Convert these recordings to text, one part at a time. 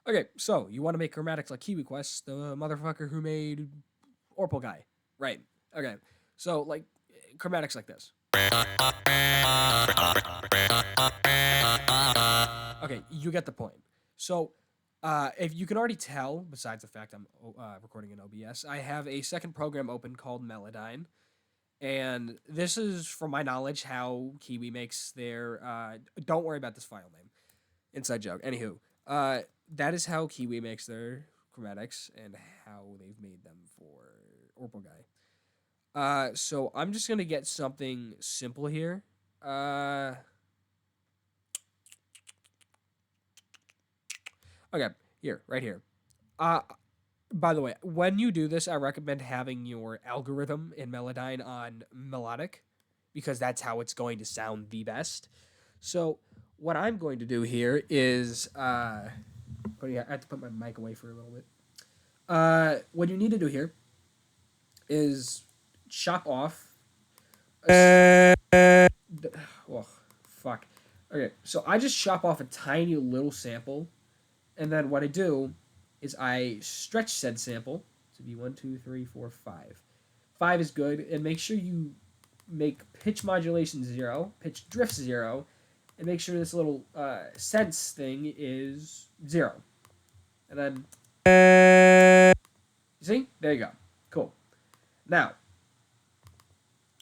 Okay, so you want to make chromatics like kiwiquest, the motherfucker who made OURPLE guy, right? Okay, so like chromatics like this. Okay, you get the point. So, if you can already tell, besides the fact I'm recording in OBS, I have a second program open called Melodyne, and this is, from my knowledge, how Kiwi makes their. Don't worry about this file name. Inside joke. Anywho, that is how Kiwi makes their chromatics and how they've made them for OURPLE guy. So I'm just gonna get something simple here. Uh, okay, here, right here. Uh, by the way, when you do this, I recommend having your algorithm in Melodyne on melodic because that's how it's going to sound the best. So what I'm going to do here is, but yeah, I have to put my mic away for a little bit. What you need to do here is chop off. Oh, fuck. Okay, so I just chop off a tiny little sample, and then what I do is I stretch said sample to be 1, 2, 3, 4, 5. 5 is good, and make sure you make pitch modulation 0, pitch drift 0, and make sure this little sense thing is 0. And then, you see? There you go. Cool. Now,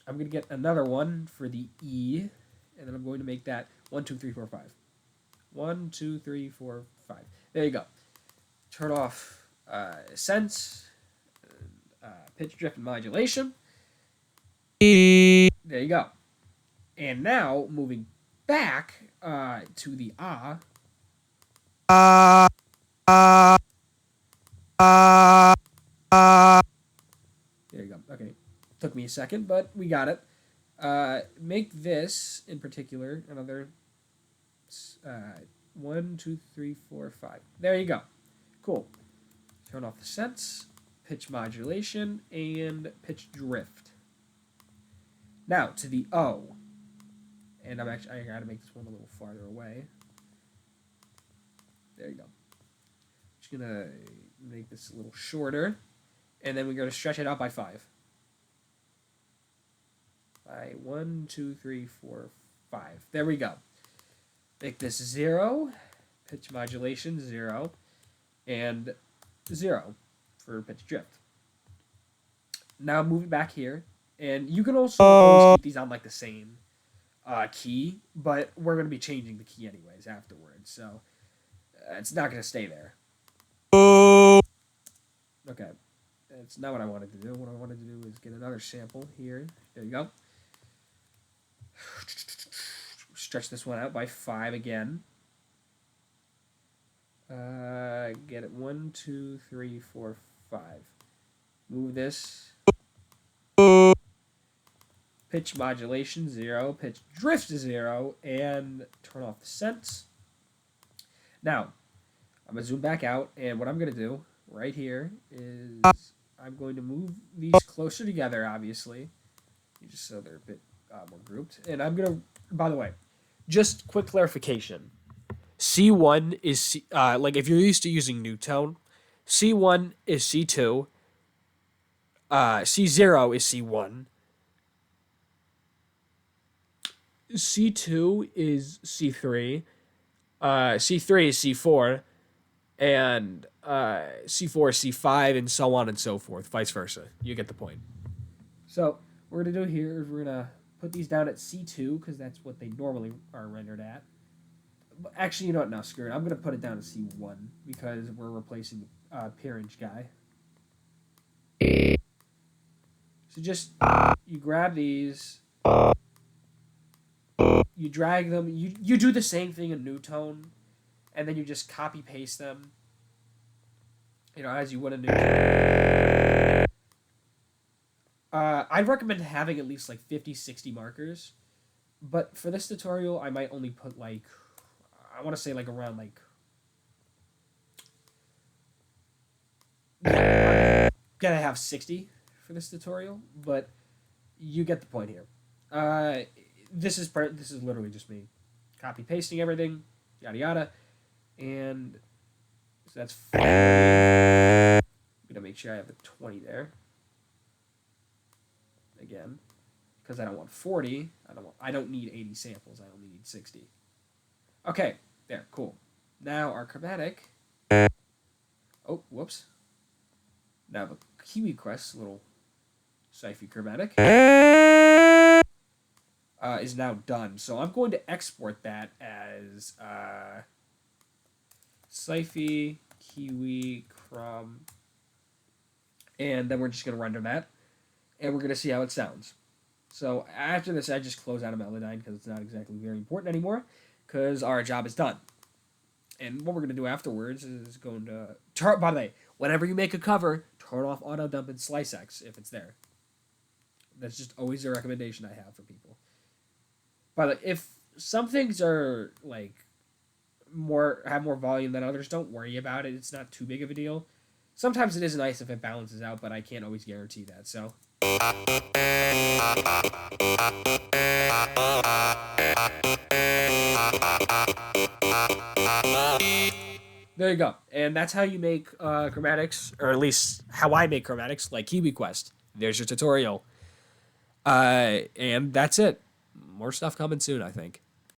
I'm going to get another one for the E, and then I'm going to make that 1, 2, 3, 4, 5. 1, 2, 3, 4, 5. There you go. Turn off sense, pitch drift and modulation. There you go. And now moving back to the ah. There you go. Okay, took me a second, but we got it. Make this in particular another 1, 2, 3, 4, 5. There you go. Cool. Turn off the sense, pitch modulation, and pitch drift. Now to the O. And I gotta make this one a little farther away. There you go. Just gonna make this a little shorter. And then we're gonna stretch it out by 5. By 1, 2, 3, 4, 5. There we go. Make this 0. Pitch modulation 0. And 0 for pitch drift. Now move it back here. And you can also always keep these on like the same key, but we're going to be changing the key anyways afterwards, so it's not going to stay there. Okay, that's not what I wanted to do. What I wanted to do is get another sample here. There you go. Stretch this one out by 5 again. Get it 1, 2, 3, 4, 5. Move this. Pitch modulation 0, pitch drift 0, and turn off the sense. Now, I'm going to zoom back out, and what I'm going to do right here is I'm going to move these closer together, obviously, just so they're a bit more grouped. And I'm going to, by the way, just quick clarification. C1 is, like if you're used to using Newtone, C1 is C2, C0 is C1, C2 is C3, C3 is C4, and C4 is C5, and so on and so forth, vice versa. You get the point. So what we're going to do here is we're going to put these down at C2, because that's what they normally are rendered at. But actually, you know what? No, screw it. I'm going to put it down to C1, because we're replacing the peerage guy. So just, you grab these, you drag them, you do the same thing in Newtone, and then you just copy paste them, you know, as you would in Newtone. I'd recommend having at least like 50, 60 markers, but for this tutorial, I might only put like, I want to say like around like, yeah, I'm gonna have 60 for this tutorial, but you get the point here. This is literally just me copy pasting everything, yada yada, and So that's 40. I'm gonna make sure I have the 20 there. Again, because I don't want 40. I don't need 80 samples. I only need 60. Okay, there, cool. Now our chromatic. Oh, whoops. Now the kiwiquest little Siphy chromatic is now done. So I'm going to export that as Siphy kiwi chrom, and then we're just going to render that, and we're going to see how it sounds. So after this, I just close out of Melodyne because it's not exactly very important anymore, because our job is done. And what we're going to do afterwards is going to turn. By the way, whenever you make a cover, turn off auto dump and slice X if it's there. That's just always a recommendation I have for people. But if some things are like have more volume than others, don't worry about it. It's not too big of a deal. Sometimes it is nice if it balances out, but I can't always guarantee that. So. There you go. And that's how you make chromatics, or at least how I make chromatics, like kiwiquest. There's your tutorial. And that's it. More stuff coming soon, I think.